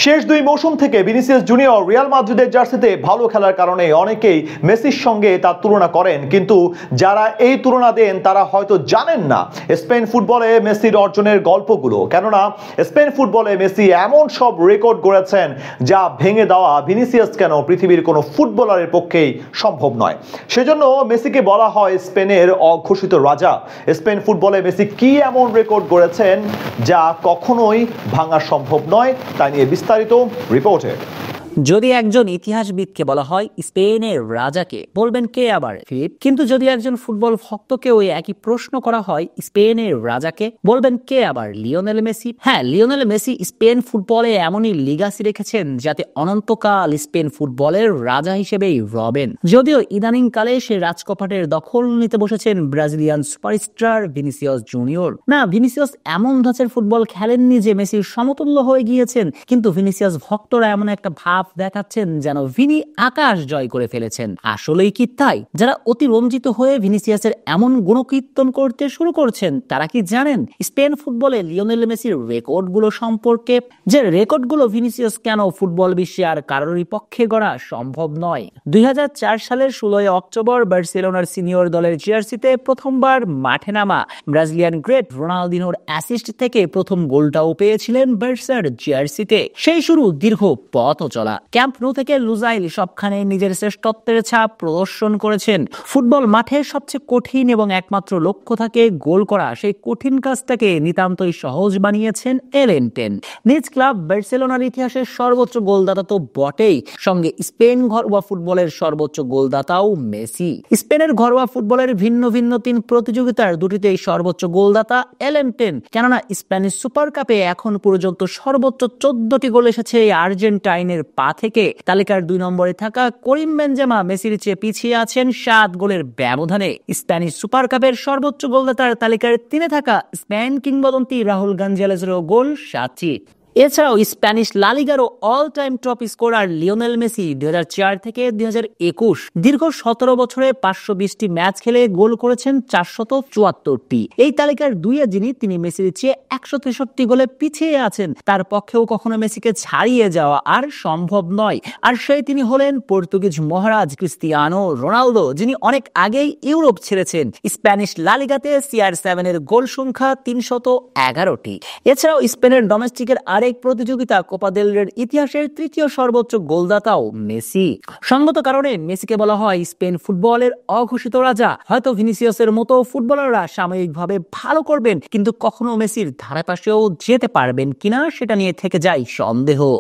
শেষ দুই মৌসুম থেকে ভিনিসিয়াস জুনিয়র রিয়াল মাদ্রিদের জার্সিতে ভালো খেলার কারণে অনেকেই মেসির সঙ্গে তার তুলনা করেন, কিন্তু যারা এই তুলনা দেন তারা হয়তো জানেন না স্পেন ফুটবলে মেসির অর্জনের গল্পগুলো। কেননা স্পেন ফুটবলে মেসি এমন সব রেকর্ড গড়েছেন যা ভেঙে দেওয়া ভিনিসিয়াস কেন পৃথিবীর কোনো ফুটবলারের পক্ষেই সম্ভব নয়। সেজন্য মেসিকে বলা হয় স্পেনের অঘোষিত রাজা। স্পেন ফুটবলে মেসি কি এমন রেকর্ড গড়েছেন যা কখনোই ভাঙা সম্ভব নয়, তা নিয়ে বিস্তারিত রিপোর্টে। যদি একজন ইতিহাসবিদকে বলা হয় স্পেনের রাজাকে, বলবেন কে আবার ফিলিপ? কিন্তু যদি একজন ফুটবল ভক্তকে ওই একই প্রশ্ন করা হয় স্পেনের রাজাকে, বলবেন কে আবার? Lionel Messi. হ্যাঁ, লিওনেল মেসি স্পেন ফুটবলে এমনই লিগাসি রেখেছেন যাতে অনন্তকাল স্পেন ফুটবলের রাজা হিসেবেই রবেন। যদিও ইদানিং কালে সে রাজকপাটের দখল নিতে বসেছেন ব্রাজিলিয়ান সুপারস্টার ভিনিসিয়াস জুনিয়র। না, ভিনিসিয়াস এমন ধাঁচের ফুটবল খেলেননি যে মেসির সমতুল্য হয়ে গিয়েছেন, কিন্তু ভিনিসিয়াস ভক্তরা এমন একটা ভাব দেখাচ্ছেন যেন ভিনি আকাশ জয় করে ফেলেছেন। আসলেই কি তাই? যারা অতি রঞ্জিত হয়ে ভিনিসিয়াসের এমন গুণকীর্তন করতে শুরু করছেন তারা কি জানেন স্পেন ফুটবলে লিওনেল মেসির রেকর্ডগুলো সম্পর্কে? যে রেকর্ডগুলো ভিনিসিয়াস কেন ফুটবল বিশ্বে আর কারোরই পক্ষে গড়া সম্ভব নয়। 2004 সালের 16 অক্টোবর বার্সেলোনার সিনিয়র দলের জার্সিতে প্রথমবার মাঠে নামা ব্রাজিলিয়ান গ্রেট রোনালদিনোর অ্যাসিস্ট থেকে প্রথম গোলটাও পেয়েছিলেন বার্সার জার্সিতে। সেই শুরু দীর্ঘ পথ চলা। ক্যাম্প নো থেকে লুজাইল সবখানে নিজের শ্রেষ্ঠত্বের ছাপ প্রদর্শন করেছেন। ফুটবল মাঠে সবচেয়ে কঠিন এবং একমাত্র লক্ষ্য থাকে গোল করা, সেই কঠিন কাজটাকে নিতান্তই সহজ বানিয়েছেন এলেনটেন। নিজ ক্লাব বার্সেলোনার ইতিহাসের সর্বোচ্চ গোলদাতা তো বটেই, সঙ্গে স্পেন ঘরোয়া ফুটবলের সর্বোচ্চ গোলদাতাও মেসি। স্পেনের ঘরোয়া ফুটবলের ভিন্ন ভিন্ন 3 প্রতিযোগিতার দুটিতেই সর্বোচ্চ গোলদাতা এলেনটেন। কেননা স্প্যানিশ সুপার কাপে এখন পর্যন্ত সর্বোচ্চ 14টি গোল এসেছে আর্জেন্টাইনের পা থেকে। তালিকার 2 নম্বরে থাকা করিম বেনজেমা মেসির চেয়ে পিছিয়ে আছেন 7 গোলের ব্যবধানে। স্প্যানিশ সুপার কাপের সর্বোচ্চ গোলদাতার তালিকার 3-এ থাকা স্পেন কিংবদন্তি রাহুল গাঞ্জালেজেরও গোল 7টি। এছাড়াও স্প্যানিশ লা লিগারও all time top scorer Lionel Messi 2004 থেকে 2021 দীর্ঘ 17 বছরে 520টি ম্যাচ খেলে গোল করেছেন 474টি। এই তালিকার 2-এ তিনি মেসির চেয়ে 163 গোলে পিছিয়ে আছেন। তার পক্ষেও কখনো মেসিকে ছাড়িয়ে যাওয়া আর সম্ভব নয়। আর তিনি হলেন পর্তুগিজ মহারাজ ক্রিস্টিয়ানো রোনালদো, যিনি অনেক আগেই ইউরোপ ছেড়েছেন। স্প্যানিশ লা লিগাতে CR7 এর গোল সংখ্যা 311টি। এছাড়াও স্পেনের ডোমেস্টিকের আরেক প্রতিযোগিতা কোপা দেল রের ইতিহাসের 3য় সর্বোচ্চ গোলদাতাও মেসি। সঙ্গত কারণে মেসিকে বলা হয় স্পেন ফুটবলের অঘোষিত রাজা। হয়তো ভিনিসিয়াসের মতো ফুটবলাররা সাময়িকভাবে ভালো করবেন, কিন্তু কখনো মেসির ধারে পাশেও যেতে পারবেন কিনা সেটা নিয়ে থেকে যায় সন্দেহ।